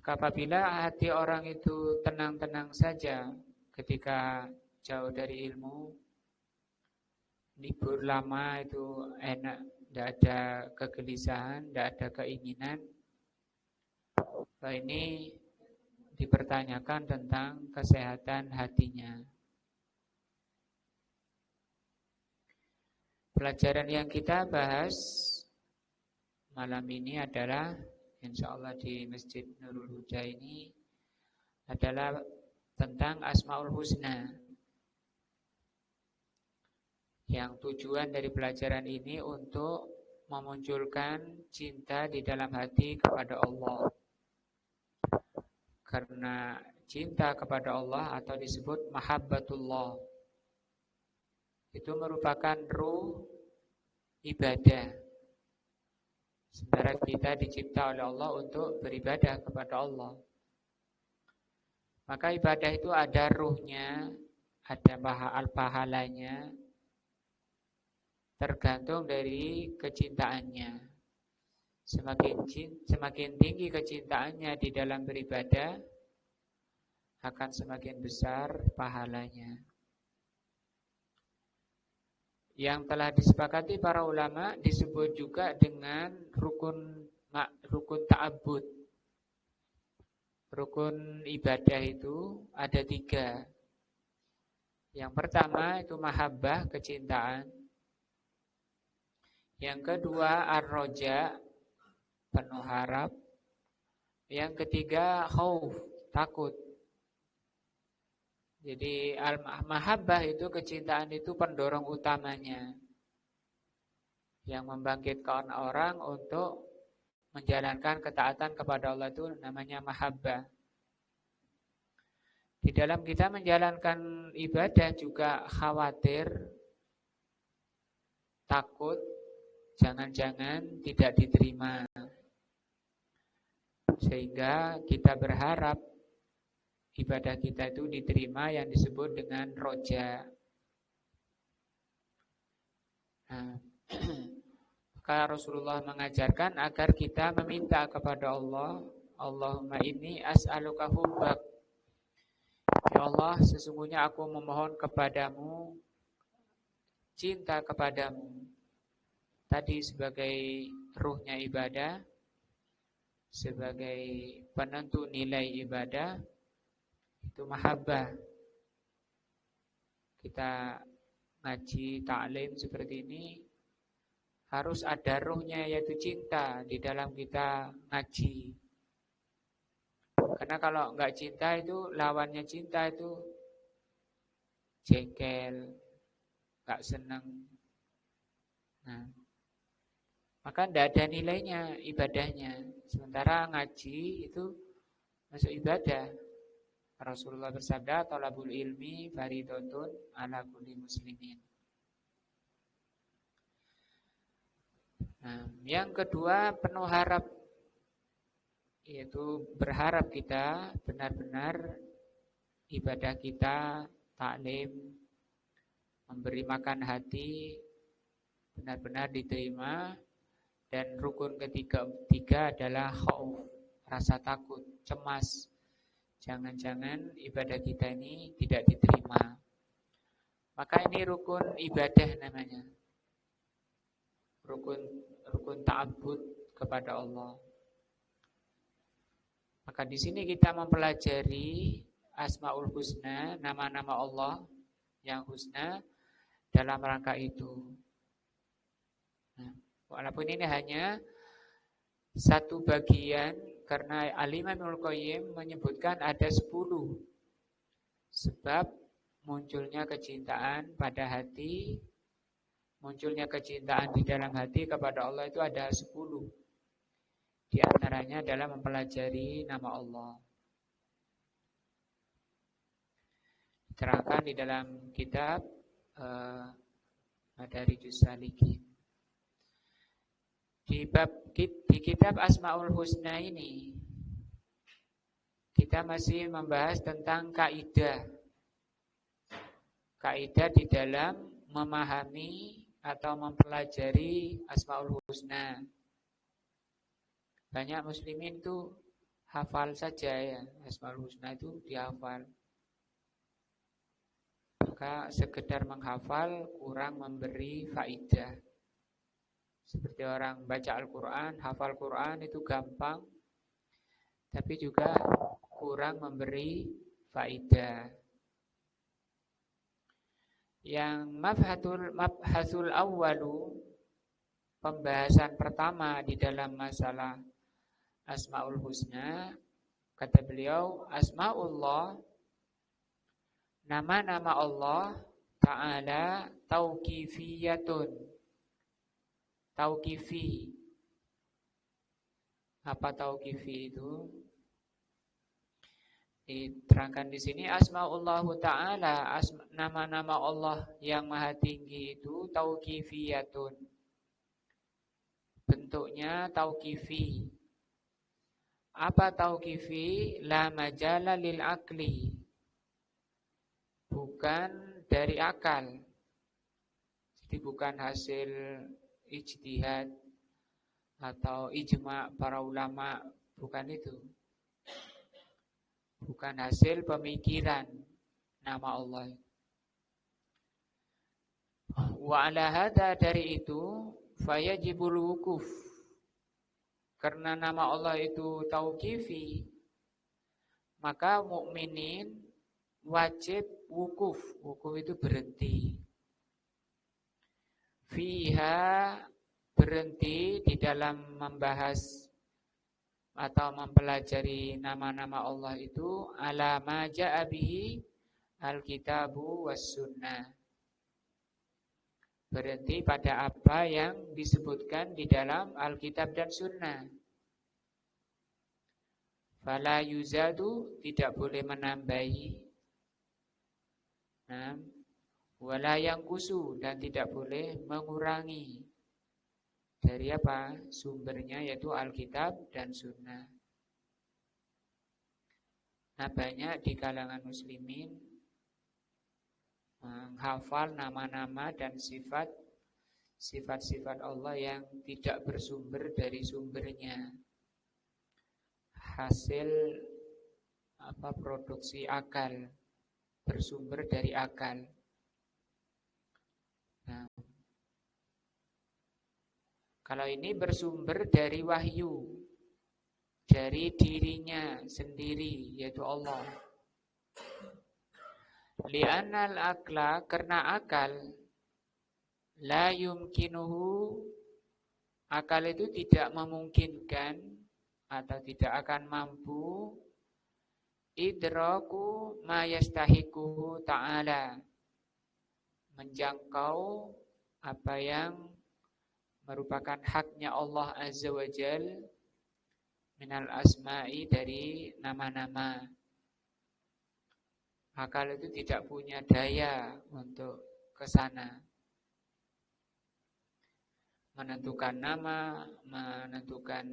Maka apabila hati orang itu tenang-tenang saja ketika jauh dari ilmu, libur lama itu enak, tidak ada kegelisahan, tidak ada keinginan. Nah, ini dipertanyakan tentang kesehatan hatinya. Pelajaran yang kita bahas malam ini adalah, insya Allah di Masjid Nurul Huda ini, adalah tentang Asmaul Husna. Yang tujuan dari pelajaran ini untuk memunculkan cinta di dalam hati kepada Allah. Karena cinta kepada Allah atau disebut mahabbatullah itu merupakan ruh ibadah. Sementara kita dicipta oleh Allah untuk beribadah kepada Allah. Maka ibadah itu ada ruhnya, ada pahalanya, tergantung dari kecintaannya. Semakin tinggi kecintaannya di dalam beribadah, akan semakin besar pahalanya. Yang telah disepakati para ulama disebut juga dengan rukun ta'abbud. Rukun ibadah itu ada 3. Yang pertama itu mahabbah, kecintaan. Yang kedua ar-roja, penuh harap. Yang ketiga khauf, takut. Jadi al-mahabbah itu, kecintaan itu pendorong utamanya yang membangkitkan orang untuk menjalankan ketaatan kepada Allah, itu namanya mahabbah. Di dalam kita menjalankan ibadah juga khawatir, takut, jangan-jangan tidak diterima. Sehingga kita berharap ibadah kita itu diterima, yang disebut dengan roja. Nah, maka Rasulullah mengajarkan agar kita meminta kepada Allah, Allahumma inni as'aluka hubbak. Ya Allah, sesungguhnya aku memohon kepadamu cinta kepadamu. Tadi sebagai ruhnya ibadah, sebagai penentu nilai ibadah, itu mahabbah. Kita ngaji ta'lim seperti ini harus ada ruhnya, yaitu cinta di dalam kita ngaji. Karena kalau enggak cinta itu, lawannya cinta itu jengkel, enggak senang. Nah, maka tidak ada nilainya ibadahnya. Sementara ngaji itu masuk ibadah. Rasulullah bersabda, thalabul ilmi fardhatun ala kulli muslimin. Nah, yang kedua penuh harap, yaitu berharap kita benar-benar ibadah kita, taklim, memberi makan hati, benar-benar diterima. Dan rukun ketiga adalah khauf, rasa takut, cemas. Jangan-jangan ibadah kita ini tidak diterima. Maka ini rukun ibadah namanya. Rukun ta'abbud kepada Allah. Maka di sini kita mempelajari Asmaul Husna, nama-nama Allah yang husna dalam rangka itu. Nah, walaupun ini hanya satu bagian, karena Al-Imam Ibnul Qayyim menyebutkan ada 10 sebab munculnya kecintaan pada hati, munculnya kecintaan di dalam hati kepada Allah itu ada 10. Di antaranya adalah mempelajari nama Allah. Diterangkan di dalam kitab Madarijus Salikin. Di kitab Asmaul Husna ini kita masih membahas tentang kaidah di dalam memahami atau mempelajari Asmaul Husna. Banyak muslimin itu hafal saja ya, Asmaul Husna itu dihafal. Maka sekedar menghafal kurang memberi faidah. Seperti orang baca Al-Quran, hafal Quran itu gampang, tapi juga kurang memberi faidah. Yang mabhasul awwalu, pembahasan pertama di dalam masalah Asmaul Husna, kata beliau, Asmaullah, nama-nama Allah Ta'ala tauqifiyatun. Tauqifi. Apa tauqifi itu? Diterangkan di sini Asmaullah Ta'ala, nama-nama Allah yang maha tinggi itu tauqifiyatun. Bentuknya tauqifi. Apa tauqifi? La majala lil akli. Bukan dari akal. Jadi bukan hasil ijtihad atau ijma' para ulama, bukan itu. Bukan hasil pemikiran nama Allah. Wa ala hada, dari itu fayajibul wukuf. Karena nama Allah itu tauqifi, maka mukminin wajib wukuf. Wukuf itu berhenti. Fiha, berhenti di dalam membahas atau mempelajari nama-nama Allah itu ala ma ja'a bihi al-kitabu was sunnah. Berhenti pada apa yang disebutkan di dalam Alkitab dan Sunnah. Fala yuzadu, tidak boleh menambahi. Wala yangkusu, dan tidak boleh mengurangi. Dari apa? Sumbernya yaitu Alkitab dan Sunnah. Nah, banyak di kalangan muslimin menghafal nama-nama dan sifat-sifat Allah yang tidak bersumber dari sumbernya. Hasil produksi akal, bersumber dari akal. Nah, kalau ini bersumber dari wahyu, dari dirinya sendiri, yaitu Allah. Li'annal akla, karena akal, la yumkinuhu, akal itu tidak memungkinkan atau tidak akan mampu idraku ma yastahiquhu ta'ala, menjangkau apa yang merupakan haknya Allah Azza wa Jal minal asma'i, dari nama-nama. Akal itu tidak punya daya untuk ke sana. Menentukan nama, menentukan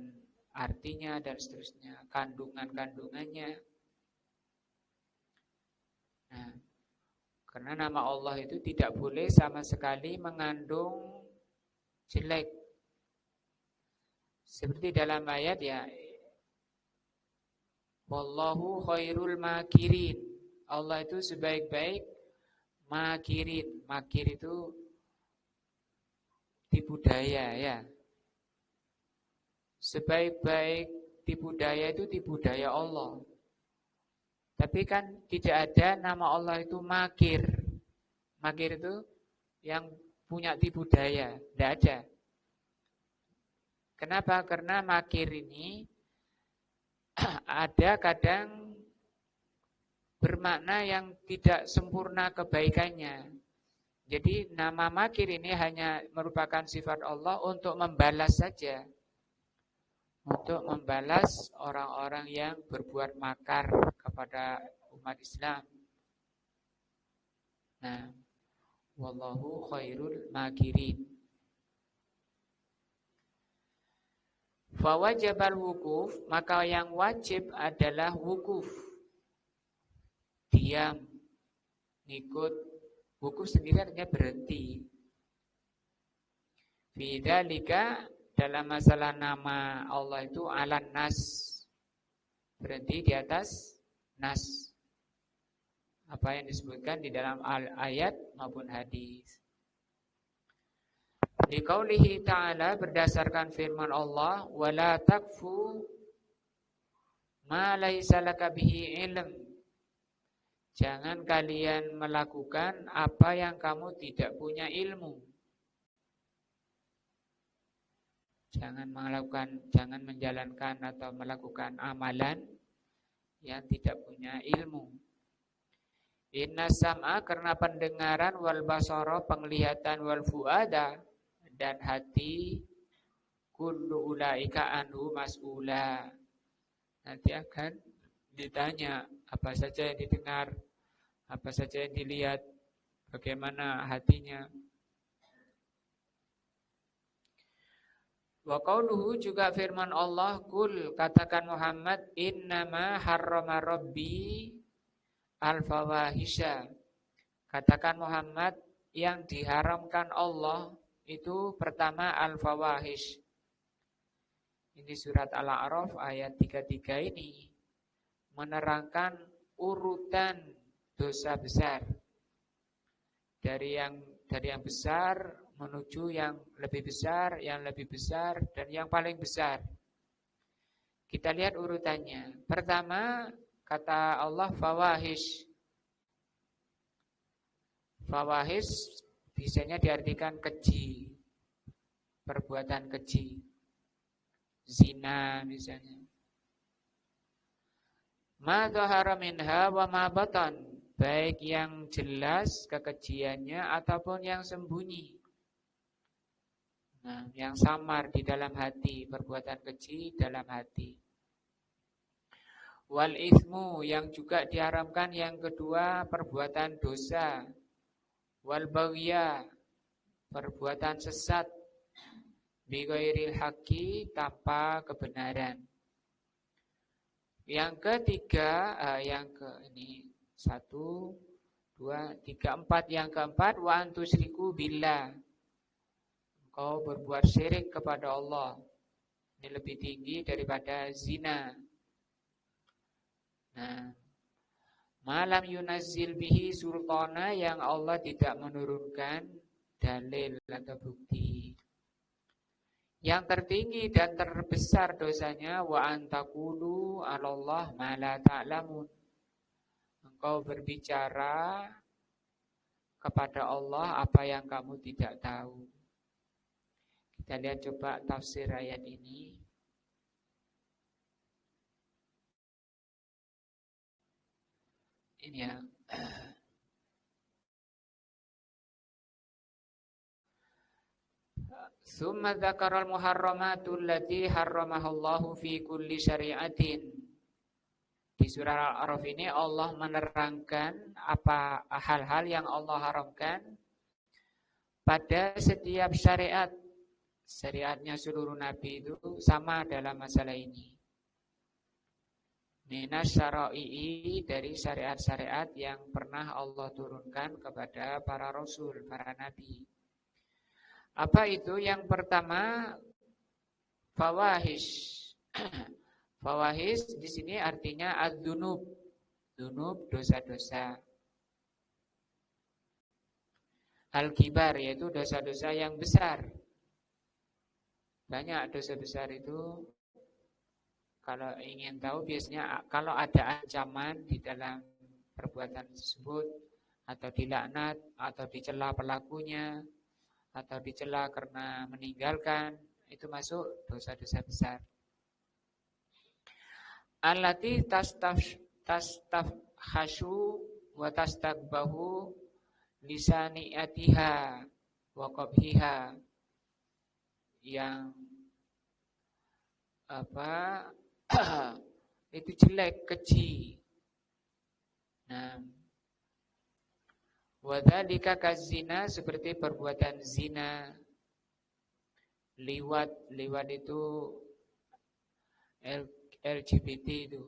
artinya dan seterusnya, kandungan-kandungannya. Nah, karena nama Allah itu tidak boleh sama sekali mengandung jelek. Seperti dalam ayat ya, wallahu khairul makirin. Allah itu sebaik-baik makirin. Makir itu tipu daya ya. Sebaik-baik tipu daya itu tipu daya Allah. Tapi kan tidak ada nama Allah itu makir. Makir itu yang punya tipu daya. Tidak ada. Kenapa? Karena makir ini ada kadang bermakna yang tidak sempurna kebaikannya. Jadi nama makir ini hanya merupakan sifat Allah untuk membalas saja. Untuk membalas orang-orang yang berbuat makar kepada umat Islam. Nah, wallahu khairul makirin. Fawajabal wukuf, maka yang wajib adalah wukuf. Diam, ngikut. Wukuf sendiri artinya berhenti. Bidzalika, dalam masalah nama Allah itu alan nas, berhenti di atas nas, apa yang disebutkan di dalam ayat maupun hadis. Liqaulihi ta'ala, berdasarkan firman Allah, wala takfu ma laisa laka bihi ilm. Jangan kalian melakukan apa yang kamu tidak punya ilmu. Jangan menjalankan atau melakukan amalan yang tidak punya ilmu. Inna sam'a, karena pendengaran, wal basara, penglihatan, wal fuada, dan hati, kullu ulaika anhu mas'ula. Nanti akan ditanya apa saja yang didengar, apa saja yang dilihat, bagaimana hatinya. Wa qauluhu, juga firman Allah, kul, katakan Muhammad, innama harrama rabbi al-fawahisha. Katakan Muhammad, yang diharamkan Allah itu pertama al-fawahish. Ini surat Al-A'raf ayat 33 ini menerangkan urutan dosa besar. Dari yang besar menuju yang lebih besar, dan yang paling besar. Kita lihat urutannya. Pertama, kata Allah fawahish. Fawahish biasanya diartikan keji, perbuatan keji. Zina misalnya. Ma dhahara minha wa ma batan, baik yang jelas kekejiannya ataupun yang sembunyi. Nah, yang samar di dalam hati, perbuatan keji dalam hati. Wal ithmu, yang juga diharamkan yang kedua perbuatan dosa. Wal baghya, perbuatan sesat. Bi ghairil haqqi, tanpa kebenaran. Yang ketiga, ini 1, 2, 3, 4. Yang keempat, wa antusyriku billah, engkau berbuat syirik kepada Allah. Ini lebih tinggi daripada zina. Nah, malam yunazzil bihi sultana, yang Allah tidak menurunkan dalil atau bukti. Yang tertinggi dan terbesar dosanya, wa antaqulu 'alallah ma la ta'lamun, engkau berbicara kepada Allah apa yang kamu tidak tahu. Kita lihat coba tafsir ayat ini. Ini ya. Summa dzakaral muharramatul lati harramahallahu fi kulli syari'atin. Di surah Al-A'raf ini Allah menerangkan apa hal-hal yang Allah haramkan pada setiap syariat. Syariatnya seluruh nabi itu sama dalam masalah ini. Minas syara'i, dari syariat-syariat yang pernah Allah turunkan kepada para rasul, para nabi. Apa itu? Yang pertama, fawahish. Fawahish di sini artinya ad-dzunub. Dzunub, dosa-dosa. Al-kibar, yaitu dosa-dosa yang besar. Banyak dosa besar itu, kalau ingin tahu biasanya kalau ada ancaman di dalam perbuatan tersebut, atau dilaknat, atau dicela pelakunya, atau dicela karena meninggalkan, itu masuk dosa-dosa besar. Allati tastafhashu wa tastakbahu lisani'atiha wa qabhiha, yang itu jelek, keji. Nah, wadzalika kazina, seperti perbuatan zina, liwat itu LGBT itu,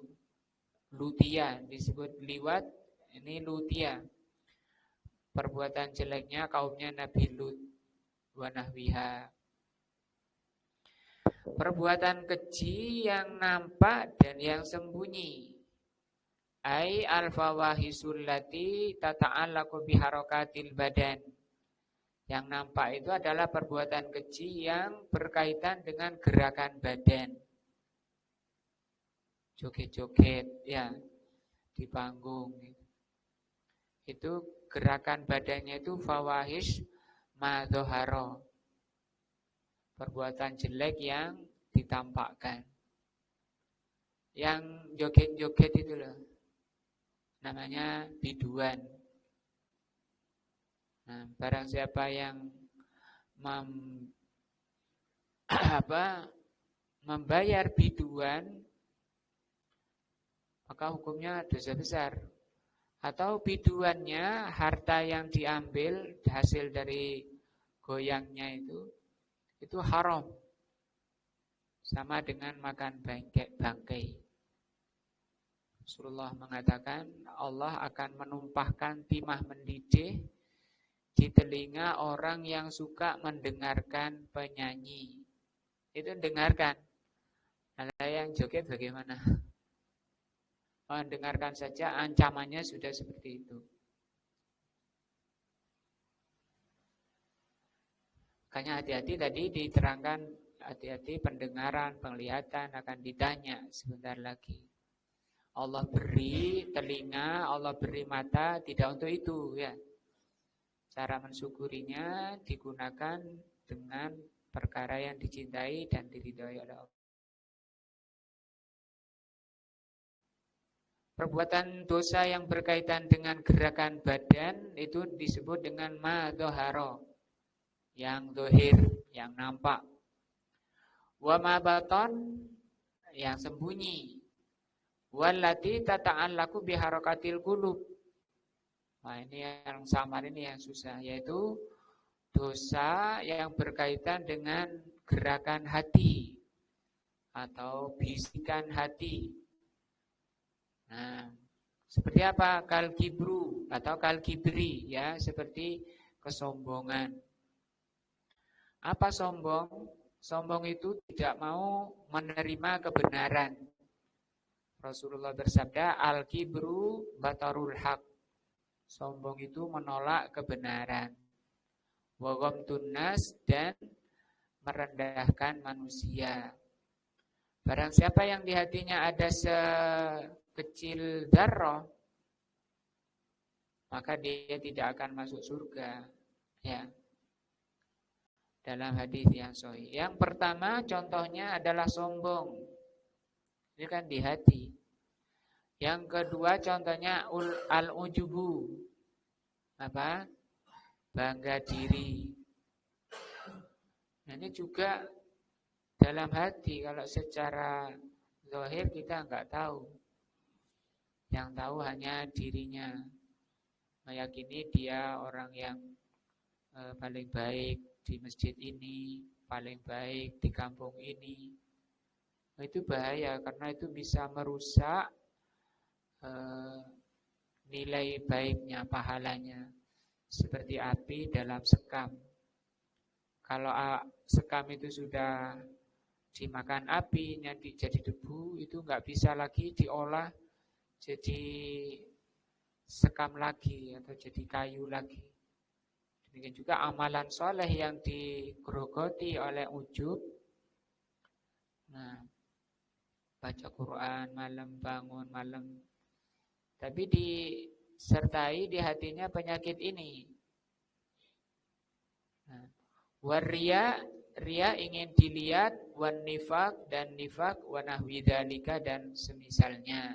lutia, disebut liwat, ini lutia. Perbuatan jeleknya kaumnya Nabi Lut wa nahwiha. Perbuatan keji yang nampak dan yang sembunyi. Ai al-fawahisul lati tata'allaqu biharakatil badan. Yang nampak itu adalah perbuatan keji yang berkaitan dengan gerakan badan. Joget-joget ya di panggung. Itu gerakan badannya itu fawahish madzoharo. Perbuatan jelek yang ditampakkan. Yang joget-joget itu loh. Namanya biduan. Nah, barang siapa yang membayar biduan, maka hukumnya dosa besar. Atau biduannya, harta yang diambil hasil dari goyangnya itu haram. Sama dengan makan bangkai. Rasulullah mengatakan Allah akan menumpahkan timah mendidih di telinga orang yang suka mendengarkan penyanyi. Itu dengarkan. Nah, yang joget bagaimana? Mendengarkan saja ancamannya sudah seperti itu. Makanya hati-hati tadi diterangkan, hati-hati pendengaran, penglihatan akan ditanya sebentar lagi. Allah beri telinga, Allah beri mata, tidak untuk itu ya. Cara mensyukurinya digunakan dengan perkara yang dicintai dan diridhoi oleh Allah. Perbuatan dosa yang berkaitan dengan gerakan badan itu disebut dengan madzoharo. Yang dohir, yang nampak. Wa ma baton, yang sembunyi. Wallati tata'allaqu biharakatil qulub. Nah, ini yang samar, ini yang susah, yaitu dosa yang berkaitan dengan gerakan hati atau bisikan hati. Nah, seperti apa? Kal kibru atau kal kibri ya, seperti kesombongan. Apa sombong? Sombong itu tidak mau menerima kebenaran. Rasulullah bersabda, al-kibru batarul haq. Sombong itu menolak kebenaran. Wa ghamtun nas, dan merendahkan manusia. Barang siapa yang di hatinya ada sekecil dzarrah, maka dia tidak akan masuk surga. Ya. Dalam hadis yang sahih. Yang pertama contohnya adalah sombong. Ini kan di hati. Yang kedua contohnya al-ujubu. Apa? Bangga diri. Nah, ini juga dalam hati. Kalau secara zahir kita enggak tahu. Yang tahu hanya dirinya. Meyakini dia orang yang paling baik di masjid ini, paling baik di kampung ini. Itu bahaya karena itu bisa merusak nilai baiknya, pahalanya. Seperti api dalam sekam. Kalau sekam itu sudah dimakan api, jadi debu, itu nggak bisa lagi diolah jadi sekam lagi atau jadi kayu lagi. Demikian juga amalan soleh yang digerogoti oleh ujub. Nah, baca Quran malam, bangun malam, tapi disertai di hatinya penyakit ini. Nah, waria, ria ingin dilihat, wan nifak, dan nifak, wanahwi dzalika, dan semisalnya.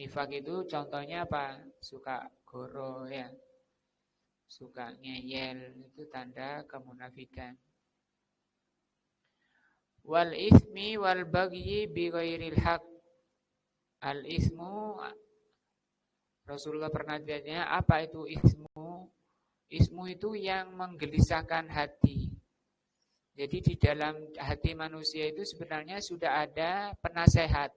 Nifak itu contohnya apa? Suka goro ya. Suka ngeyel, itu tanda kemunafikan. Wal ismi wal bagyi bi ghairil haq. Al ismu, Rasulullah pernah ditanya, apa itu ismu? Ismu itu yang menggelisahkan hati. Jadi di dalam hati manusia itu sebenarnya sudah ada penasehat.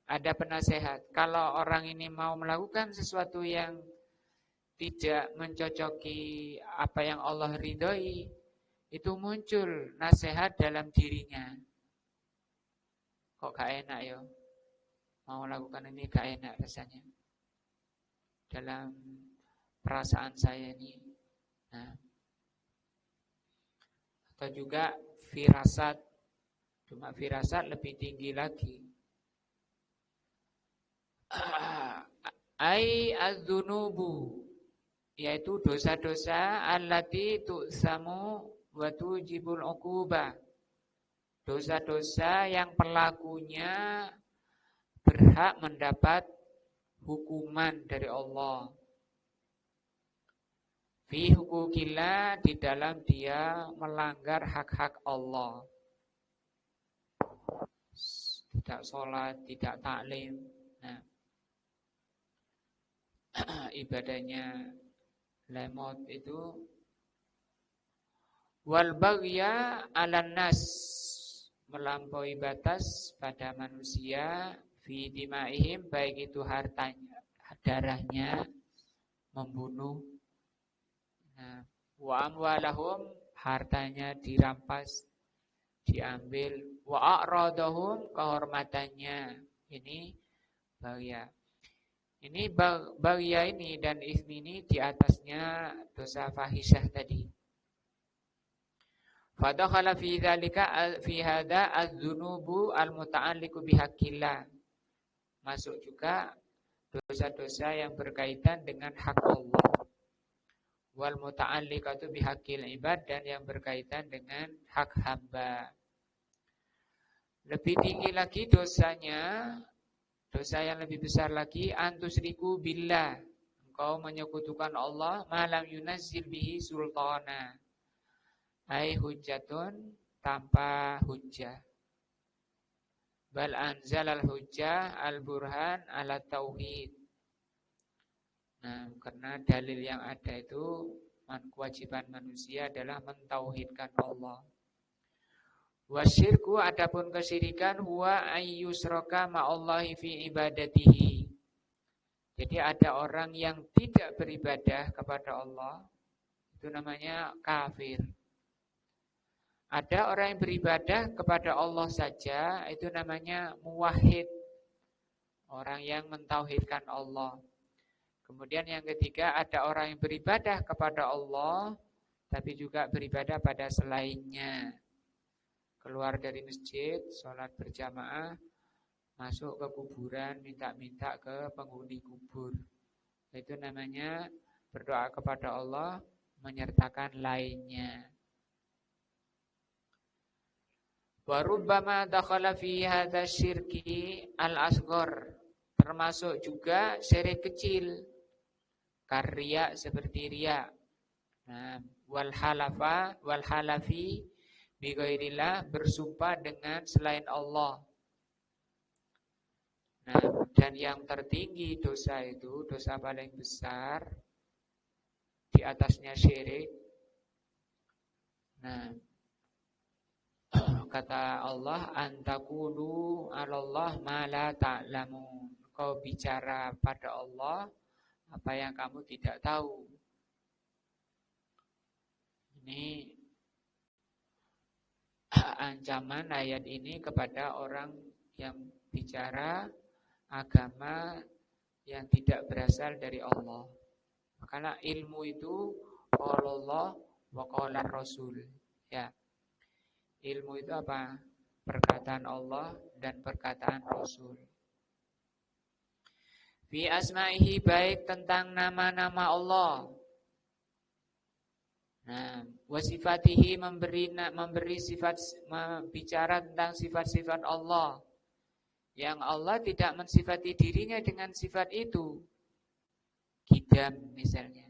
Ada penasehat. Kalau orang ini mau melakukan sesuatu yang tidak mencocoki apa yang Allah ridhoi, itu muncul nasihat dalam dirinya. Kok gak enak ya? Mau lakukan ini gak enak rasanya. Dalam perasaan saya ini. Nah, atau juga firasat. Cuma firasat lebih tinggi lagi. Ai az-dzunubu, yaitu dosa-dosa allati tu'samu wa tujibul uqubah. Dosa-dosa yang pelakunya berhak mendapat hukuman dari Allah. Fi hukukillah, di dalam dia melanggar hak-hak Allah. Tidak sholat, tidak taklim. Nah, ibadahnya lemot itu. Wal baghya 'alan nas, melampaui batas pada manusia, fi dimaihim, baik itu hartanya, darahnya, membunuh. Nah, wa amwalahum, hartanya dirampas, diambil, wa a'radahum, kehormatannya. Ini baghya. Ini baghya ini dan ismi ini di atasnya dosa fahisyah tadi. Fadakhala fi dzalika fi hadza az-dzunubu al-muta'alliqu bihaqqillah. Masuk juga dosa-dosa yang berkaitan dengan hak Allah. Wal muta'alliqatu bihaqqil ibad, dan yang berkaitan dengan hak hamba. Lebih tinggi lagi dosanya, dosa yang lebih besar lagi, antusriku billah, engkau menyekutukan Allah, malam yunazzil bihi sultana, ai hujjatun, tanpa hujjah. Bal anzalal hujjah al-burhan ala tauhid. Nah, karena dalil yang ada itu, kewajiban manusia adalah mentauhidkan Allah. Wasyirku, adapun kesyirikan, huwa ayyusraka ma'allahi fi ibadatihi. Jadi ada orang yang tidak beribadah kepada Allah, itu namanya kafir. Ada orang yang beribadah kepada Allah saja, itu namanya muwahhid, orang yang mentauhidkan Allah. Kemudian yang ketiga, ada orang yang beribadah kepada Allah, tapi juga beribadah pada selainnya. Keluar dari masjid, sholat berjamaah, masuk ke kuburan, minta-minta ke penghuni kubur. Itu namanya berdoa kepada Allah, menyertakan lainnya. Wa rubbama dakhala fi hadza syirki al-asghar, termasuk juga syirik kecil, karya seperti riya. Nah, wal halafi bi ghairillah, bersumpah dengan selain Allah. Nah, dan yang tertinggi dosa itu, dosa paling besar, di atasnya syirik. Nah, kata Allah, antakulu 'alallah ma la ta'lamun. Kau bicara pada Allah apa yang kamu tidak tahu. Ini ancaman ayat ini kepada orang yang bicara agama yang tidak berasal dari Allah. Karena ilmu itu qala Allah wa qala Rasul. Ya. Ilmu itu apa? Perkataan Allah dan perkataan Rasul. Fi asma'ihi, baik tentang nama-nama Allah. Nah, wasifatihi, memberi sifat, bicara tentang sifat-sifat Allah. Yang Allah tidak mensifati dirinya dengan sifat itu. Qidam misalnya.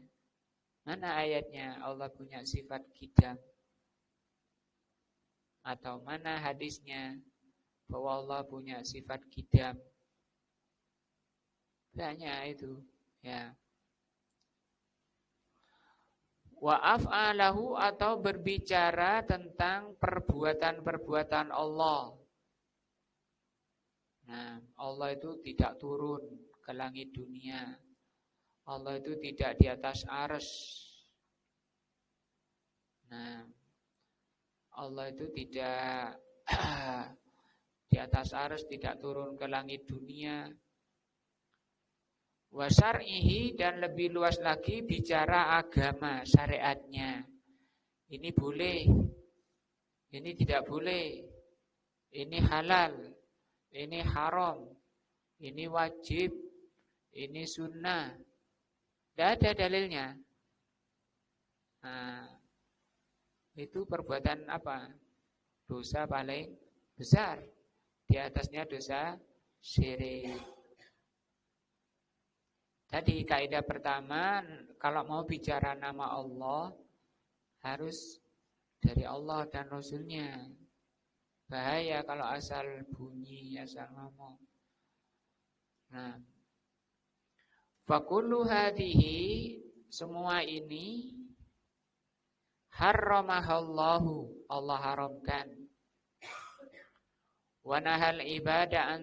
Mana ayatnya Allah punya sifat qidam? Atau mana hadisnya bahwa Allah punya sifat qidam? Tanya itu, ya. Wa af'alahu, atau berbicara tentang perbuatan-perbuatan Allah. Nah, Allah itu tidak turun ke langit dunia. Allah itu tidak di atas arsy. Nah, Allah itu tidak di atas arsy, tidak turun ke langit dunia. Wa syar'ihi, dan lebih luas lagi bicara agama, syariatnya. Ini boleh, ini tidak boleh, ini halal, ini haram, ini wajib, ini sunnah. Tidak ada dalilnya. Nah, itu perbuatan apa? Dosa paling besar. Di atasnya dosa syirik. Tadi kaidah pertama, kalau mau bicara nama Allah harus dari Allah dan Rasulnya. Bahaya kalau asal bunyi, asal ngomong. Nah, fakullu hadhihi, semua ini harramahallahu, Allah haramkan. Wa nahal ibadah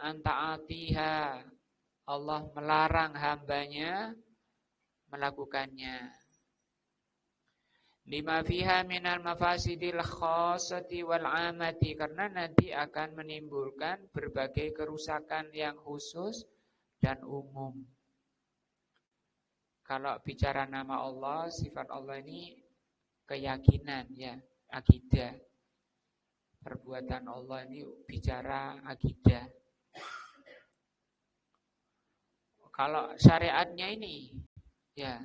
anta'atiha, Allah melarang hambanya melakukannya. Lima fiha minal mafasidil khassati wal amati, karena nanti akan menimbulkan berbagai kerusakan yang khusus dan umum. Kalau bicara nama Allah, sifat Allah ini keyakinan, ya, akidah. Perbuatan Allah ini bicara akidah. Kalau syariatnya ini, ya,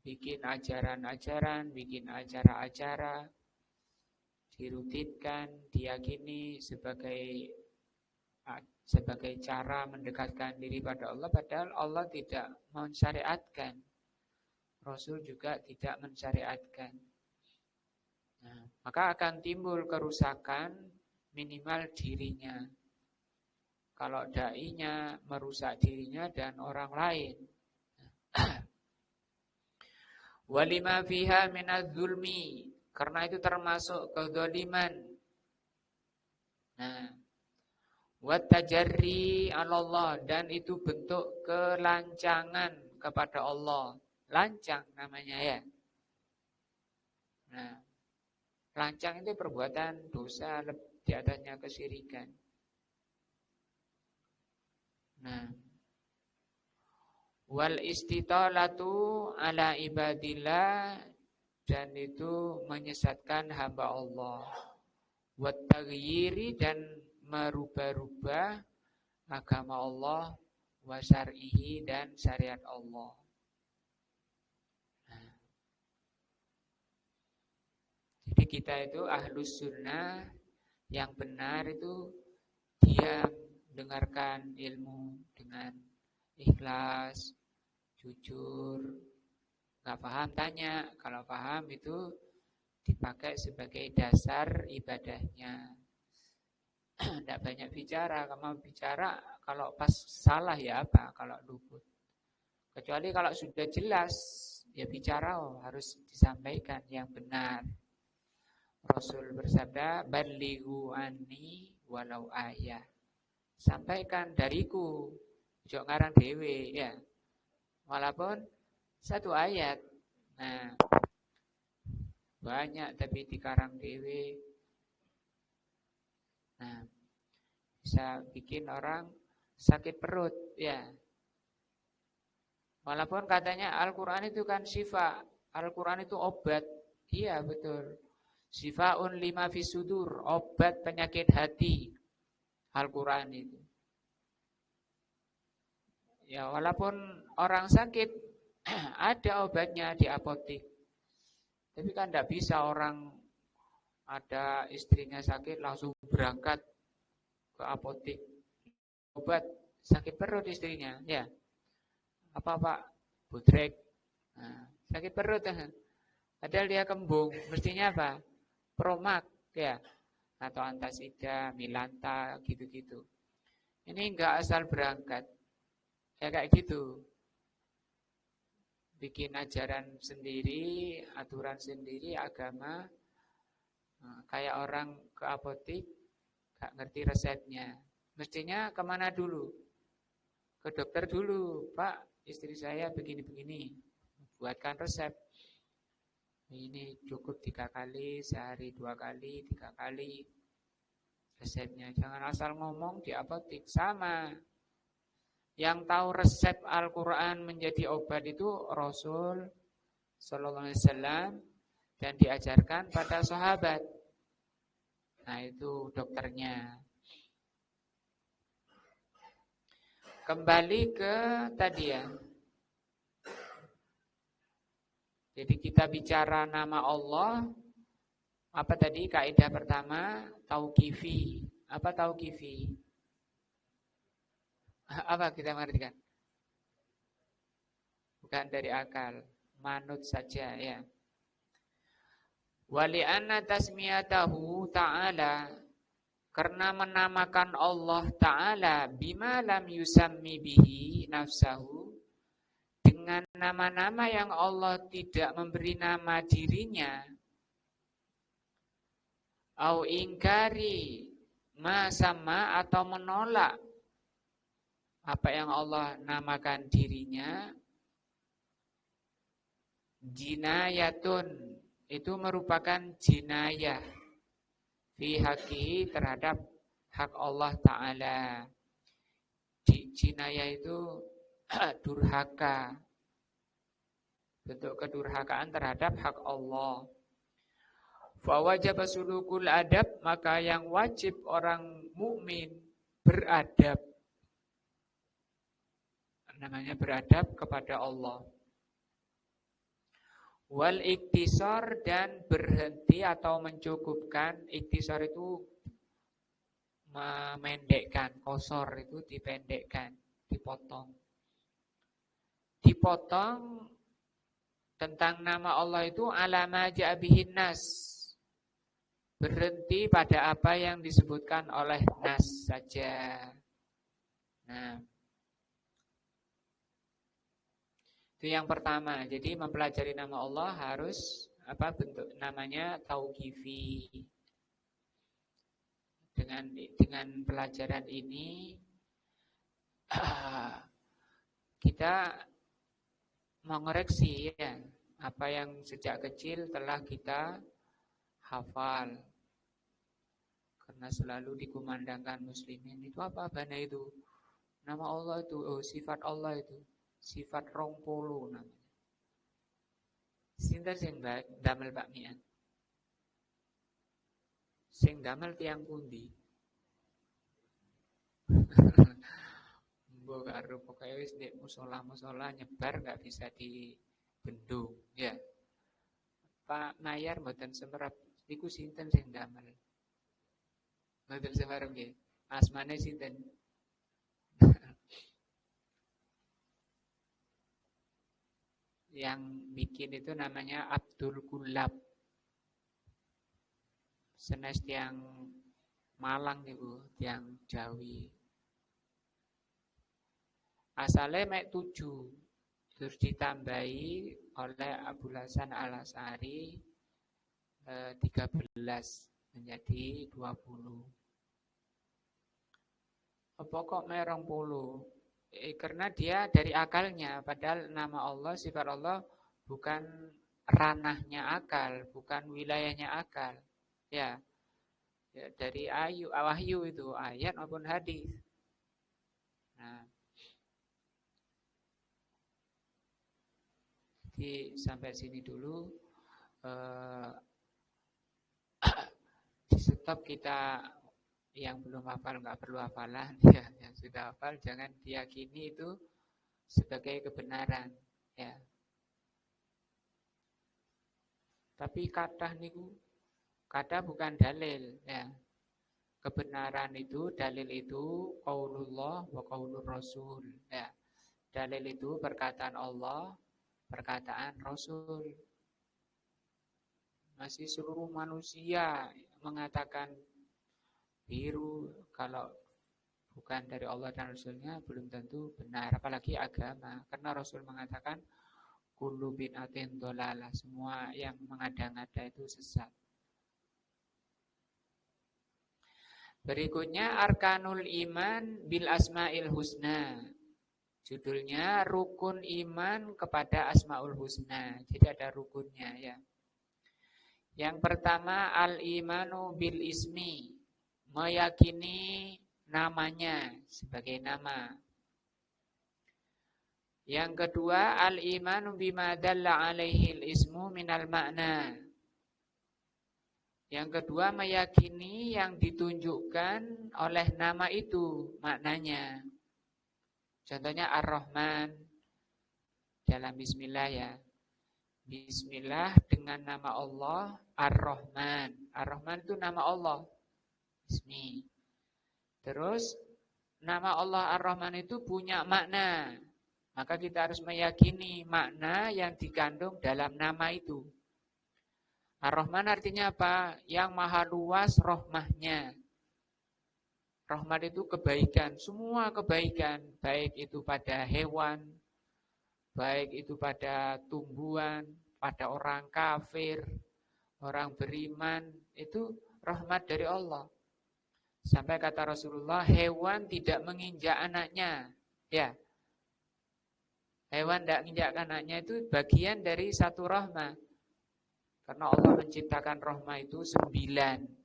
bikin ajaran-ajaran, bikin acara-acara, dirutinkan, diyakini sebagai cara mendekatkan diri pada Allah, padahal Allah tidak mensyariatkan. Rasul juga tidak mensyariatkan. Nah, maka akan timbul kerusakan minimal dirinya. Kalau dai-nya merusak dirinya dan orang lain. Walima fiha minadz-zulmi, karena itu termasuk kezaliman. Nah, wat tajarri 'ala Allah, dan itu bentuk kelancangan kepada Allah. Lancang namanya, ya. Nah, lancang itu perbuatan dosa, di atasnya kesyirikan. Nah, wal istitalatu ala ibadillah, dan itu menyesatkan hamba Allah. Wat taghyiri, dan merubah-rubah agama Allah, wa syar'ihi, dan syariat Allah. Nah, jadi kita itu ahlus sunnah yang benar itu diam, dengarkan ilmu dengan ikhlas, jujur. Nggak paham tanya, kalau paham itu dipakai sebagai dasar ibadahnya. Tidak banyak bicara, kalau bicara kalau pas salah ya apa, kalau luput. Kecuali kalau sudah jelas, ya bicara harus disampaikan yang benar. Rasul bersabda, "Ballighu anni walau ayah." Sampaikan dariku, ojo ngarang dhewe, ya. Walaupun satu ayat. Nah, banyak tapi dikarang dhewe. Nah, bisa bikin orang sakit perut, ya. Walaupun katanya Al-Quran itu kan syifa, Al-Quran itu obat. Iya, betul. Syifaun lima fis sudur, obat penyakit hati. Al-Quran itu. Ya, walaupun orang sakit, ada obatnya di apotek. Tapi kan tidak bisa orang ada istrinya sakit langsung berangkat ke apotek. Obat sakit perut istrinya, ya. Apa Pak? Budrek. Nah, sakit perut. Padahal dia kembung, mestinya apa? Promak, ya. Atau antasida, milanta, gitu-gitu. Ini enggak asal berangkat. Ya kayak gitu. Bikin ajaran sendiri, aturan sendiri, agama. Nah, kayak orang ke apotek, gak ngerti resepnya. Mestinya kemana dulu? Ke dokter dulu. Pak, istri saya begini-begini. Buatkan resep. Ini cukup 3 kali, sehari 2 kali, 3 kali resepnya. Jangan asal ngomong di apotek. Sama. Yang tahu resep Al-Quran menjadi obat itu Rasul Sallallahu Alaihi Wasallam dan diajarkan pada sahabat. Nah itu dokternya. Kembali ke tadi ya. Jadi kita bicara nama Allah. Apa tadi kaidah pertama? Tauqifi. Apa tauqifi? Apa kita mengertikan? Bukan dari akal, manut saja ya. Wali anna tasmiyatahu ta'ala, karena menamakan Allah Ta'ala bima lam yusammi bihi nafsahu, dengan nama-nama yang Allah tidak memberi nama dirinya, au ingkari ma sama, atau menolak apa yang Allah namakan dirinya, jinayatun, itu merupakan jinayah fi haqihi, terhadap hak Allah Ta'ala. Jinayah itu durhaka, bentuk kedurhakaan terhadap hak Allah. Fa wajaba sulukul adab, maka yang wajib orang mukmin beradab. Namanya beradab kepada Allah. Wal iktisar, dan berhenti atau mencukupkan. Iktisar itu memendekkan, kosor itu dipendekkan, dipotong. Dipotong tentang nama Allah itu alama ja'bihin nas. Berhenti pada apa yang disebutkan oleh nas saja. Nah, itu yang pertama. Jadi mempelajari nama Allah harus bentuk namanya tauqifi. Dengan pelajaran ini kita mengoreksi ya, apa yang sejak kecil telah kita hafal. Karena selalu dikumandangkan muslimin itu apa bana itu? Nama Allah itu, sifat Allah itu. Sifat 20 namanya. Sinten sing damel bakmian? Sing damel tiang pundi? Mbok karo pokoke wis nek musala-musala nyebar enggak bisa dibendung, ya. Pak Mayar mboten semerap niku sinten sing damel? Mboten semerap nggih. Asmane sinten? Yang bikin itu namanya Abdul Kulab. Senes tiang Malang niku, tiang Jawi. Asalnya mek 7, terus ditambahi oleh Abul Hasan Al-Asy'ari 13 menjadi 20. Apa kok merong 20? Karena dia dari akalnya, padahal nama Allah, sifat Allah bukan ranahnya akal, bukan wilayahnya akal. Ya, dari wahyu itu, ayat maupun hadis. Nah, jadi sampai sini dulu. Di stop kita. Yang belum hafal nggak perlu hafalan, ya. Yang sudah hafal jangan diyakini itu sebagai kebenaran, ya. Tapi kathah niku, kathah bukan dalil, ya. Kebenaran itu, dalil itu qaulullah wa qaulur rasul, ya. Dalil itu perkataan Allah, perkataan Rasul. Masih seluruh manusia mengatakan biru, kalau bukan dari Allah dan Rasulnya belum tentu benar, apalagi agama, karena Rasul mengatakan kullu bid'atin dhalalah, semua yang mengada-ngada itu sesat. Berikutnya Arkanul Iman bil Asmail Husna. Judulnya Rukun Iman kepada Asmaul Husna. Jadi ada rukunnya, ya. Yang pertama al-imanu bil ismi, meyakini namanya sebagai nama. Yang kedua al-imanu bima dalla alaihi al-ismu minal makna. Yang kedua meyakini yang ditunjukkan oleh nama itu maknanya. Contohnya Ar-Rahman dalam bismillah ya. Bismillah dengan nama Allah Ar-Rahman. Ar-Rahman itu nama Allah. Bismi. Terus nama Allah Ar-Rahman itu punya makna. Maka kita harus meyakini makna yang dikandung dalam nama itu. Ar-Rahman artinya apa? Yang maha luas rahmahnya. Rahmat itu kebaikan, semua kebaikan. Baik itu pada hewan, baik itu pada tumbuhan, pada orang kafir, orang beriman, itu rahmat dari Allah. Sampai kata Rasulullah, hewan tidak menginjak anaknya. Ya, hewan tidak menginjak anaknya itu bagian dari satu rahmat. Karena Allah menciptakan rahmat itu 10.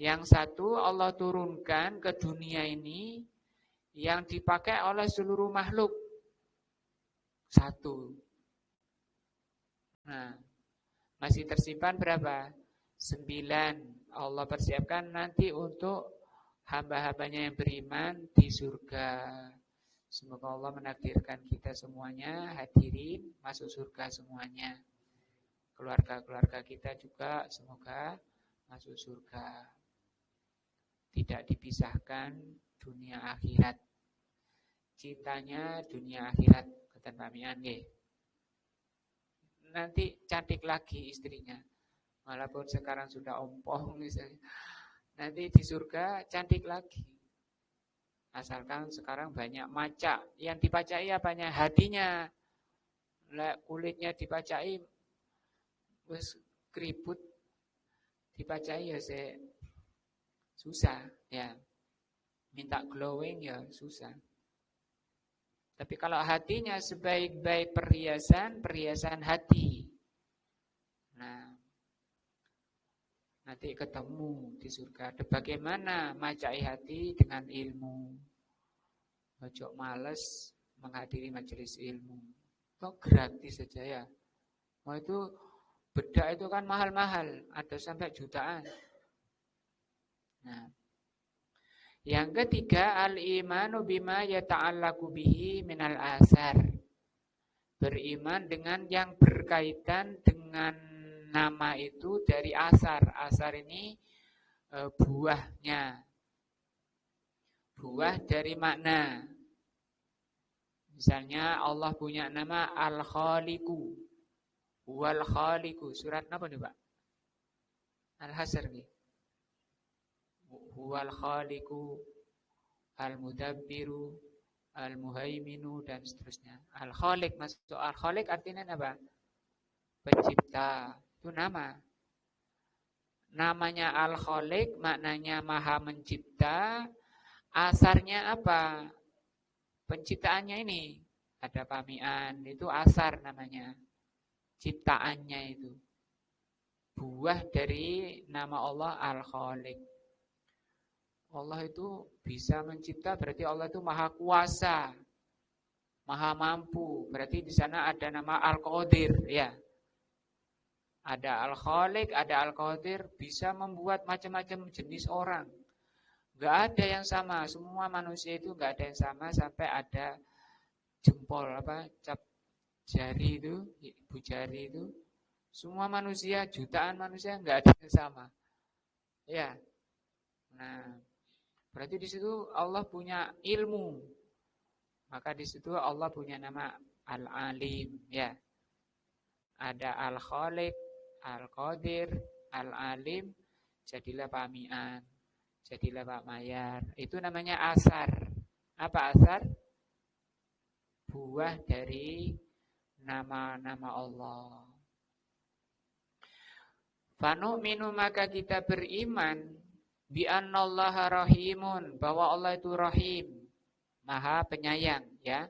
Yang satu Allah turunkan ke dunia ini yang dipakai oleh seluruh makhluk. 1. Nah, masih tersimpan berapa? 9. Allah persiapkan nanti untuk hamba-hambanya yang beriman di surga. Semoga Allah menakdirkan kita semuanya hadirin masuk surga semuanya. Keluarga-keluarga kita juga semoga masuk surga. Tidak dipisahkan dunia akhirat. Cintanya dunia akhirat. Kata Pak Mian, nanti cantik lagi istrinya. Walaupun sekarang sudah ompong misalnya. Nanti di surga cantik lagi. Asalkan sekarang banyak maca. Yang dipacai apanya? Hatinya. Kulitnya dipacai. Terus keriput. Dipacai ya susah. Ya. Minta glowing ya susah. Tapi kalau hatinya sebaik-baik perhiasan hati. Nah, nanti ketemu di surga. Bagaimana macai hati dengan ilmu. Ojo males menghadiri majelis ilmu. Itu gratis saja ya. Mau itu bedak itu kan mahal-mahal. Ada sampai jutaan. Nah, yang ketiga, al-imanu bima yata'allaku bihi minal asar. Beriman dengan yang berkaitan dengan nama itu dari asar. Asar ini buahnya. Buah dari makna. Misalnya Allah punya nama Al-Khaliqu. Wal-Khaliqu. Surat apa nih Pak? Al-Hasr nih. Huwal khaliqu, al-mudabbiru, al-muhaiminu, dan seterusnya. Al-khaliq, masuk al-khaliq artinya apa? Pencipta, itu nama. Namanya al-khaliq, maknanya maha mencipta. Asarnya apa? Penciptaannya ini. Ada pamian, itu asar namanya. Ciptaannya itu. Buah dari nama Allah al-khaliq. Allah itu bisa mencipta, berarti Allah itu maha kuasa, maha mampu. Berarti di sana ada nama Al-Qadir, ya. Ada Al-Khaliq, ada Al-Qadir, bisa membuat macam-macam jenis orang. Gak ada yang sama, semua manusia itu gak ada yang sama sampai ada jempol cap jari itu, ibu jari itu. Semua manusia, jutaan manusia gak ada yang sama. Ya. Nah, berarti di situ Allah punya ilmu. Maka di situ Allah punya nama Al-Alim, ya. Ada Al-Khaliq, Al-Qadir, Al-Alim, jadilah Pak Mian, jadilah Pak Mayar. Itu namanya asar. Apa asar? Buah dari nama-nama Allah. Fanu'minu, maka kita beriman bi'annallaha rahimun, bahwa Allah itu rahim, maha penyayang, ya.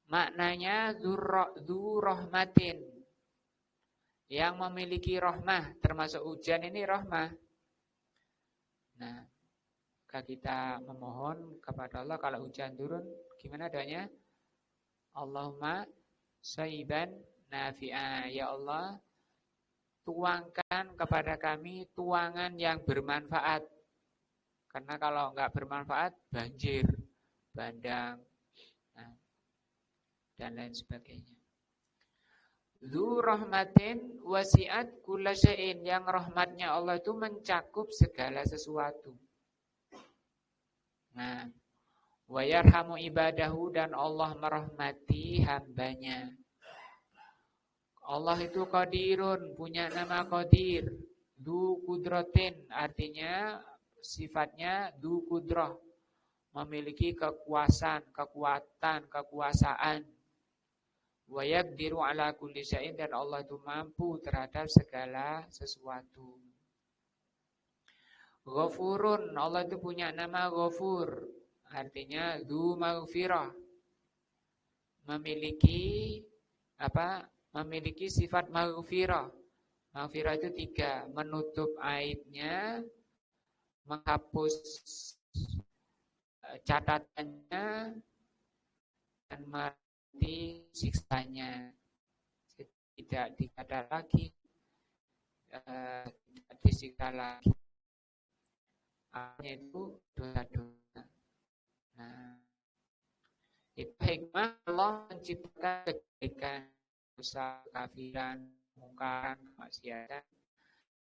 Maknanya dzu rahmatin, yang memiliki rahmah, termasuk hujan ini rahmah. Nah, kita memohon kepada Allah kalau hujan turun, gimana doanya? Allahumma shayban nafi'a. Ya Allah, tuangkan kepada kami tuangan yang bermanfaat. Karena kalau enggak bermanfaat, banjir, bandang, nah, dan lain sebagainya. Dzu rahmatin wasi'at kulla syai'in, yang rahmatnya Allah itu mencakup segala sesuatu. Nah, wa yarhamu ibadahu, dan Allah merahmati hambanya. Allah itu qadirun, punya nama qadir. Du kudratin, artinya sifatnya du kudrah, memiliki kekuasaan, kekuatan, kekuasaan. Wa yaqdiru ala kulli syai'in, dan Allah itu mampu terhadap segala sesuatu. Ghafurun, Allah itu punya nama Ghafur, artinya du maghfirah, memiliki apa? Memiliki sifat maghfirah. Maghfirah itu 3, menutup aibnya, menghapus catatannya, dan mati siksanya. Tidak dikata lagi, tidak disiksa lagi. Artinya itu dosa-dosa. Nah, itu hikmah Allah menciptakan kebaikan, dosa, kafiran, mungkaran, kemaksiatan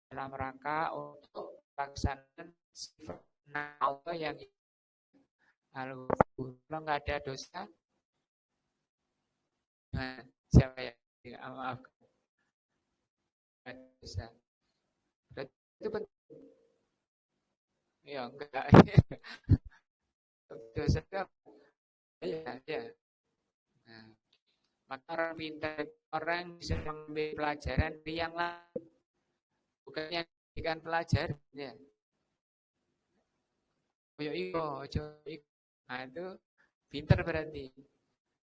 dalam rangka untuk pelaksanaan sifat Allah yang Al-Ghafur. Kalau nggak ada dosa, nah, siapa yang maaf dosa? Berarti itu penting. Ya enggak. Dosa itu ya. Nah, maka orang pintar, orang bisa mengambil pelajaran dari yang lain, bukan yang dijadikan pelajaran ya. Ojo iko. Nah itu pintar berarti.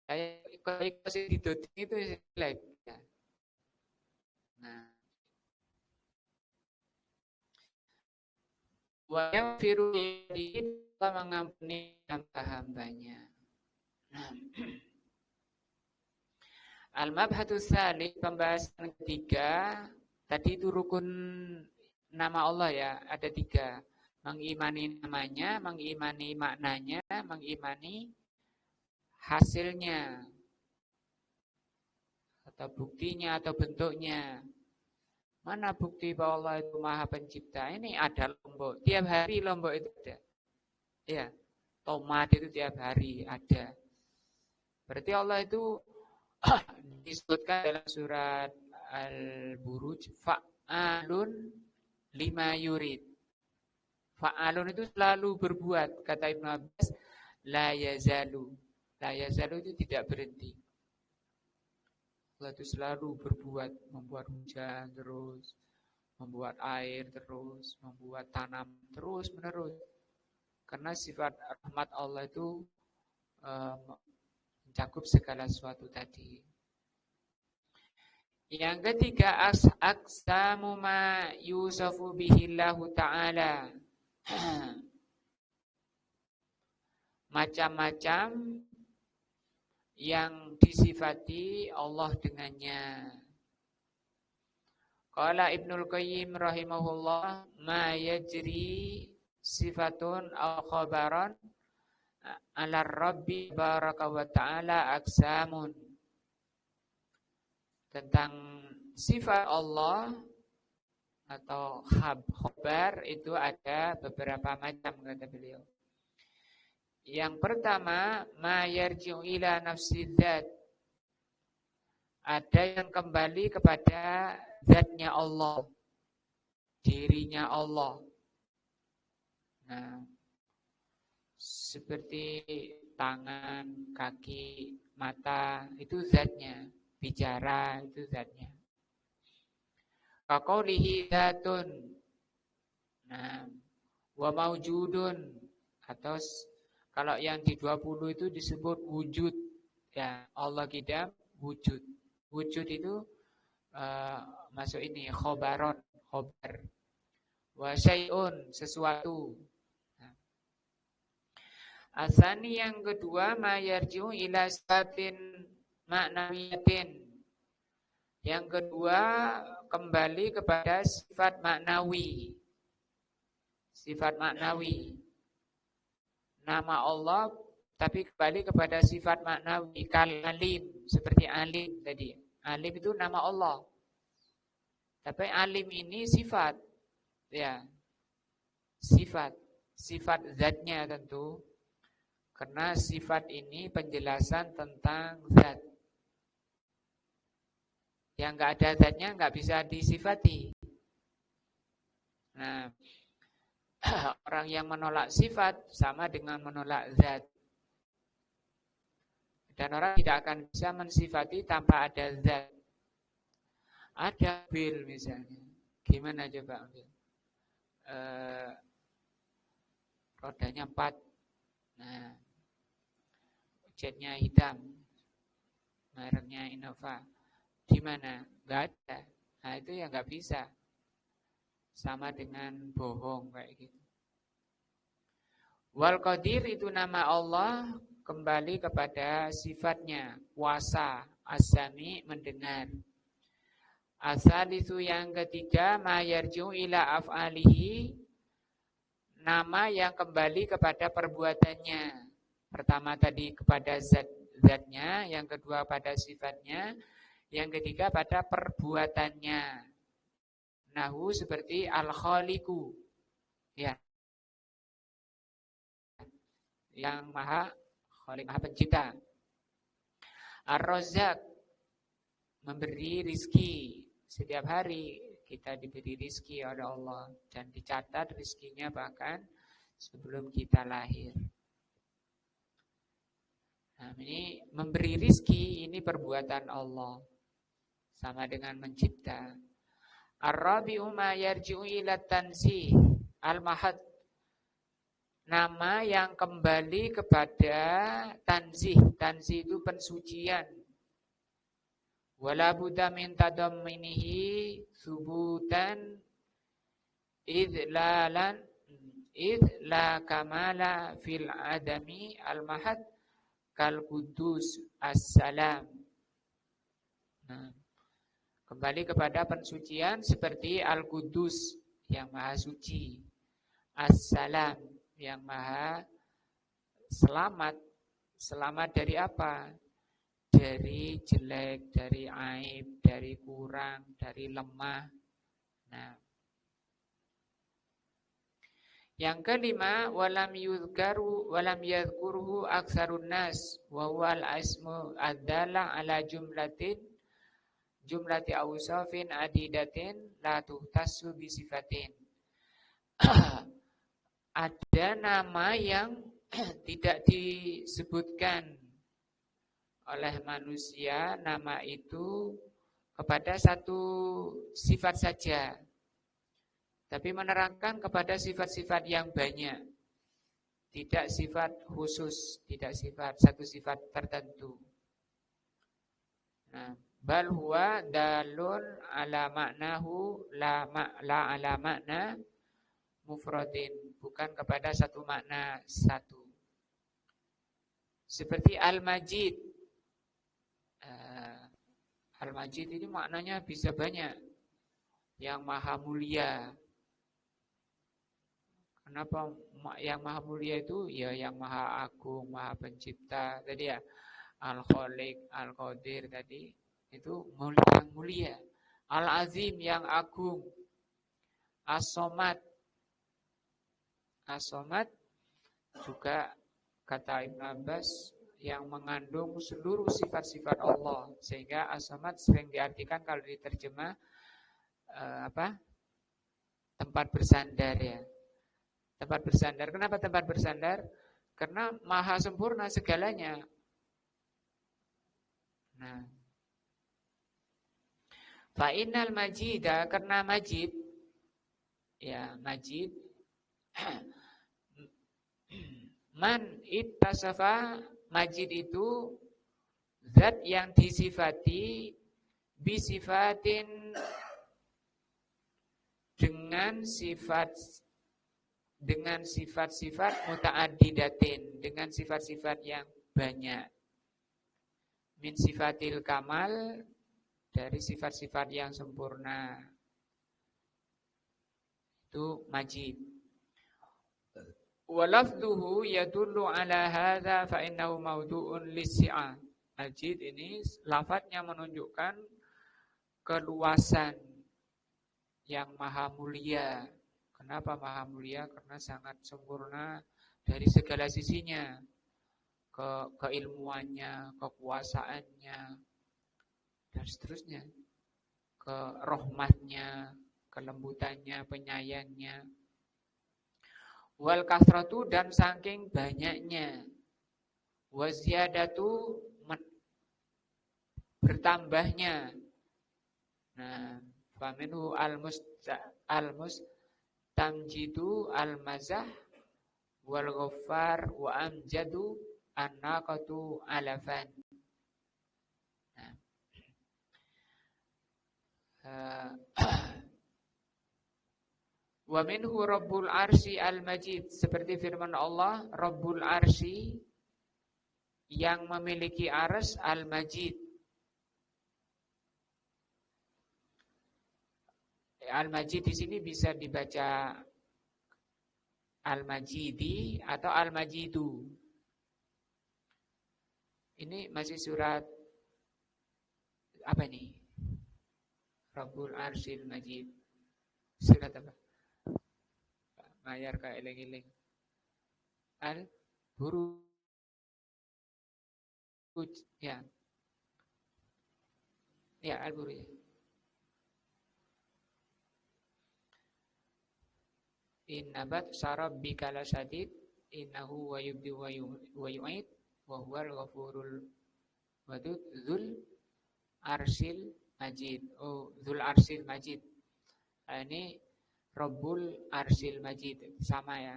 Kayak iko sih ditutup itu jelek. Ya. Nah, wa yaghfiru Allah mengampuni hamba-hambanya. Nah, Al-Mabhatus Salih, pembahasan ketiga. Tadi itu rukun nama Allah ya, ada 3. Mengimani namanya, mengimani maknanya, mengimani hasilnya, atau buktinya, atau bentuknya. Mana bukti bahwa Allah itu Maha Pencipta? Ini ada Lombok, tiap hari Lombok itu ada. Ya, tomat itu tiap hari ada. Berarti Allah itu disebutkan dalam surat Al-Buruj, fa'alun lima yurid. Fa'alun itu selalu berbuat. Kata Ibnu Abbas, la yazalu. La yazalu itu tidak berhenti. Allah itu selalu berbuat, membuat hujan terus, membuat air terus, membuat tanam terus menerus. Karena sifat rahmat Allah itu mencakup segala sesuatu tadi. Yang ketiga, aqsamu ma yusafu bihillahu ta'ala. Macam-macam yang disifati Allah dengannya. Qala Ibnul Qayyim rahimahullah, ma yajri sifatun aw khabaran ala Rabbi baraka wa ta'ala aqsamun. Tentang sifat Allah atau khabar itu ada beberapa macam, kata beliau. Yang pertama, ma yarji'u ila nafsi dzat. Ada yang kembali kepada zatnya Allah, dirinya Allah. Nah, seperti tangan, kaki, mata, itu zatnya. Bicara, itu zatnya. Kaqaulihi dzatun. Nah, wa maujudun, atau kalau yang di 20 itu disebut wujud. Ya, Allah Qidam wujud. Wujud itu masuk ini khobaron, khobar. Wa syai'un, sesuatu. Asani yang kedua ma yarji'u ila sifatin maknawiyatin. Yang kedua kembali kepada sifat maknawi. Sifat maknawi. Nama Allah tapi kembali kepada sifat maknawi. Kal alim, seperti alim tadi. Alim itu nama Allah. Tapi alim ini sifat. Ya. Sifat zatnya tentu. Karena sifat ini penjelasan tentang zat. Yang enggak ada zatnya enggak bisa disifati. Nah, orang yang menolak sifat sama dengan menolak zat. Dan orang tidak akan bisa mensifati tanpa ada zat. Ada bil misalnya. Gimana coba ambil? Rodanya 4. Nah, jetnya hitam. Mereknya Innova. Gimana? Enggak ada. Nah, itu yang enggak bisa. Sama dengan bohong kayak gitu. Wal Qadir itu nama Allah kembali kepada sifatnya. Kuasa. As-Sami, mendengar. Asal itu yang ketiga ma yarju ila af'alihi, nama yang kembali kepada perbuatannya. Pertama tadi kepada zatnya, yang kedua pada sifatnya, yang ketiga pada perbuatannya. Nahu seperti al-khaliqu, ya, yang maha khaliq, maha pencipta. Ar-Razzaq, memberi rizki. Setiap hari kita diberi rizki oleh Allah dan dicatat rizkinya bahkan sebelum kita lahir. Nah, ini memberi rizki, ini perbuatan Allah. Sama dengan mencipta. Ar-Rabi'u ma yarji'u ila tansih al-mahad. Nama yang kembali kepada tansih. Tansih itu pensucian. Wala budda min tadamminihi subutan idlalan idla kamala fil adami al-mahad kal kudus as-salam. Nah, kembali kepada pensucian seperti al-Qudus yang maha suci, as-salam yang maha selamat. Selamat dari apa? Dari jelek, dari aib, dari kurang, dari lemah. Nah, yang kelima, walam yadhkuruhu aksarun nas wa huwal asmu adzala ala jumlati awsafin adidatin la tuhtassu bi sifatin. Ada nama yang tidak disebutkan oleh manusia, nama itu kepada satu sifat saja. Tapi menerangkan kepada sifat-sifat yang banyak. Tidak sifat khusus, tidak satu sifat tertentu. Nah, bal huwa dalun ala maknahu la ala makna mufradin, bukan kepada satu makna satu. Seperti Al-Majid. Al-Majid ini maknanya bisa banyak. Yang maha mulia. Kenapa yang maha mulia itu? Ya yang maha agung, maha pencipta. Tadi ya, Al-Khaliq, Al-Qadir tadi. Itu yang mulia. Al-Azim yang agung. As-Somad. As-Somad juga kata Ibn Abbas yang mengandung seluruh sifat-sifat Allah. Sehingga As-Somad sering diartikan kalau diterjemah tempat bersandar ya. Tempat bersandar. Kenapa tempat bersandar? Karena maha sempurna segalanya. Nah, fa'innal majida, karena majid, ya majid, man ittasafa, majid itu zat yang disifati bisifatin dengan sifat-sifat muta'addidatin, dengan sifat-sifat yang banyak. Min sifatil kamal, dari sifat-sifat yang sempurna. Itu majid. Wa lafdhuhu yadullu ala hadza fa innahu mawdu'un lis-si'ah. Majid ini lafadznya menunjukkan keluasan yang maha mulia. Kenapa maha mulia? Karena sangat sempurna dari segala sisinya. Keilmuannya, kekuasaannya, dan seterusnya. Rahmatnya, kelembutannya, penyayangnya. Wal kasratu, dan saking banyaknya. Wa ziyadatu, bertambahnya. Nah, faminhu al-mustamjidu al-mazah wal ghaffar wa amjadu an-naqatu alafan. Wa minhu rabbul arsy al-majid, seperti firman Allah, rabbul arsy, yang memiliki arsy, al-majid. Al-majid di sini bisa dibaca al-majidi atau al-majidu. Ini masih surat apa ini? Rabbul Arsyil Majid. Surat apa? Mayar kayak eling-eling. Al-Buruj. Ya. Ya, Al-Buruj. Innabat sarabbika lasadid innahu wa yubdi wa yu'id wa huwal ghafurul wadud dzul arsyil majid. Oh, dzul arsyil majid. Ini Rabbul arsyil majid, sama ya.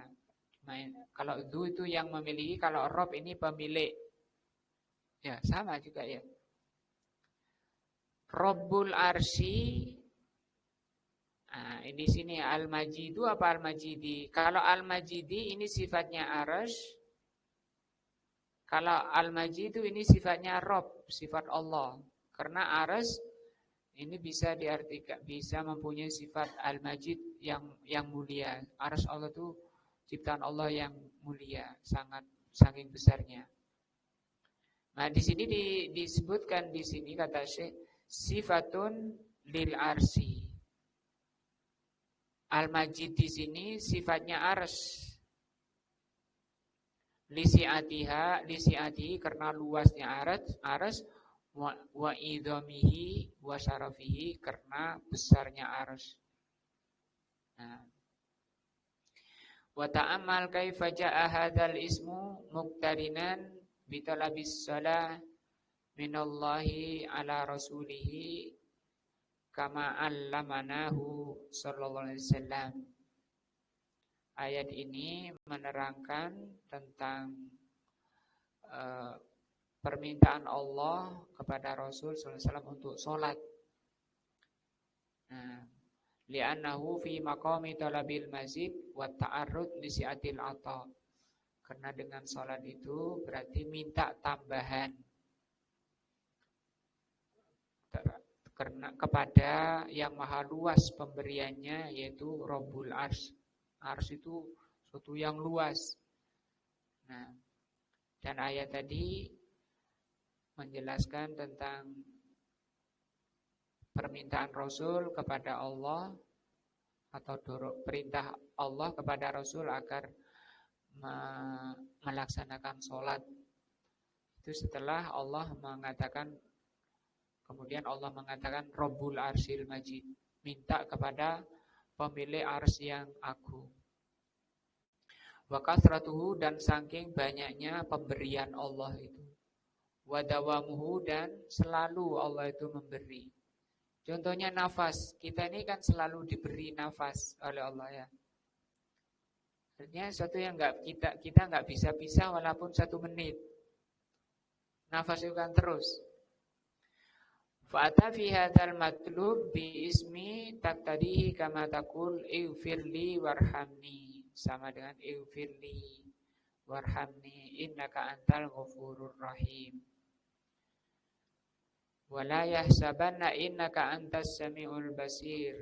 Kalau dzu itu yang memiliki, kalau Rabb ini pemilik. Ya, sama juga ya. Rabbul arsy. Nah, ini sini al-majidu apa al-majidi? Kalau al-majidi ini sifatnya arsy. Kalau al-majidu ini sifatnya Rabb, sifat Allah. Karena arsy ini bisa diartikan, bisa mempunyai sifat al-majid yang mulia. Arsy Allah itu ciptaan Allah yang mulia, sangat saking besarnya. Nah, di sini disebutkan di sini kata Syekh sifatun lil arsy. Al-majid di sini sifatnya arsy. Lisi'atihi karena luasnya arsy, wa idhamihi wa syarafihi karena besarnya arsy. Nah, wa ta'ammal kaifa ja'a hadzal ismu muqtarinan bi talabis shalah minallahi ala rasulihi kama 'allamanahu sallallahu alaihi wasallam. Ayat ini menerangkan tentang permintaan Allah kepada Rasul sallallahu alaihi wasallam untuk sholat. Nah, li'annahu fi maqami talabil mazid wa ta'arrud li si'atil ata. Karena dengan sholat itu berarti minta tambahan. Karena kepada yang maha luas pemberiannya, yaitu Rabbul Arsy. Arsy itu sesuatu yang luas. Nah, dan ayat tadi menjelaskan tentang permintaan Rasul kepada Allah atau perintah Allah kepada Rasul agar melaksanakan sholat. Itu setelah Allah mengatakan, kemudian Allah mengatakan Rabbul Arsyil Majid, minta kepada pemilik arsy yang agung. Wa kasratuhu, dan saking banyaknya pemberian Allah itu. Wa dawamuhu, dan selalu Allah itu memberi. Contohnya nafas, kita ini kan selalu diberi nafas oleh Allah ya. Artinya sesuatu yang kita nggak bisa pisah walaupun 1 menit. Nafas itu kan terus. Fa'ata fi hadzal matlub bi ismi taqtadihi kama taqul ighfirli warhamni. Sama dengan ighfirli warhamni innaka antal ghafurur rahim. Wala yahsabanna innaka antas samiul basir.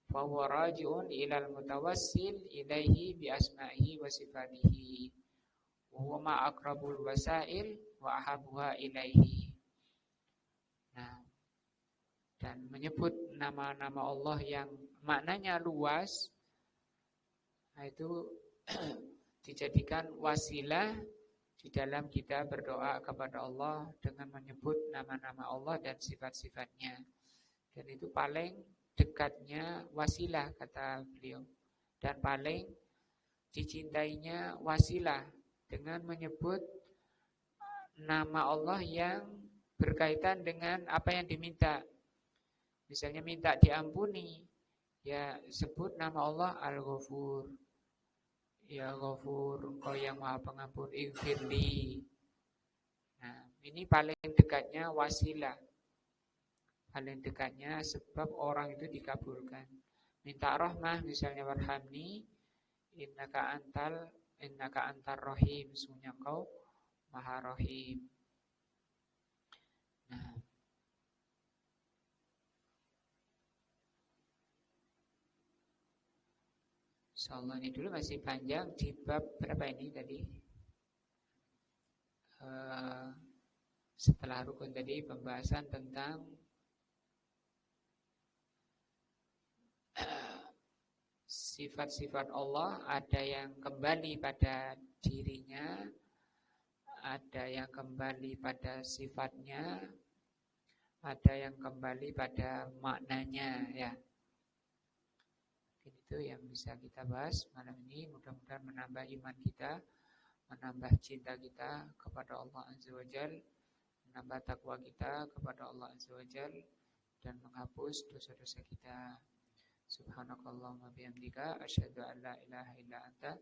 Fa huwa raji'un ilal mutawassil ilaihi bi asma'ihi wa sifatihi. Wa huwa ma aqrabul wasail wa ahabuha ilaihi. Nah, dan menyebut nama-nama Allah yang maknanya luas, nah itu dijadikan wasilah di dalam kita berdoa kepada Allah dengan menyebut nama-nama Allah dan sifat-sifatnya. Dan itu paling dekatnya wasilah, kata beliau. Dan paling dicintainya wasilah dengan menyebut nama Allah yang berkaitan dengan apa yang diminta. Misalnya minta diampuni, ya sebut nama Allah Al-Ghafur. Ya Ghafur, Engkau yang Maha Pengampun, Ighfirli. Nah, ini paling dekatnya wasilah. Paling dekatnya sebab orang itu dikabulkan. Minta rahmah misalnya warhamni, innaka antar rahim, sesungguhnya Engkau Maha Rahim. Nah, insyaallah ini dulu masih panjang di bab berapa ini tadi? Setelah rukun tadi pembahasan tentang sifat-sifat Allah, ada yang kembali pada dirinya, ada yang kembali pada sifatnya, ada yang kembali pada maknanya, ya. Itu yang bisa kita bahas malam ini. Mudah-mudahan menambah iman kita, menambah cinta kita kepada Allah Azza wa Jalla, menambah takwa kita kepada Allah Azza wa Jalla, dan menghapus dosa-dosa kita. Subhanakallahumma bihamdika asyhadu an la ilaha illa anta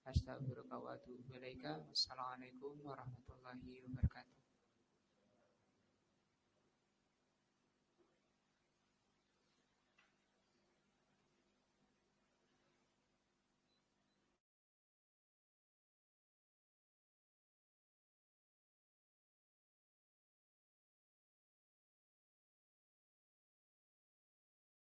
astaghfiruka wa atubu ilaika. Wassalamualaikum warahmatullahi wabarakatuh.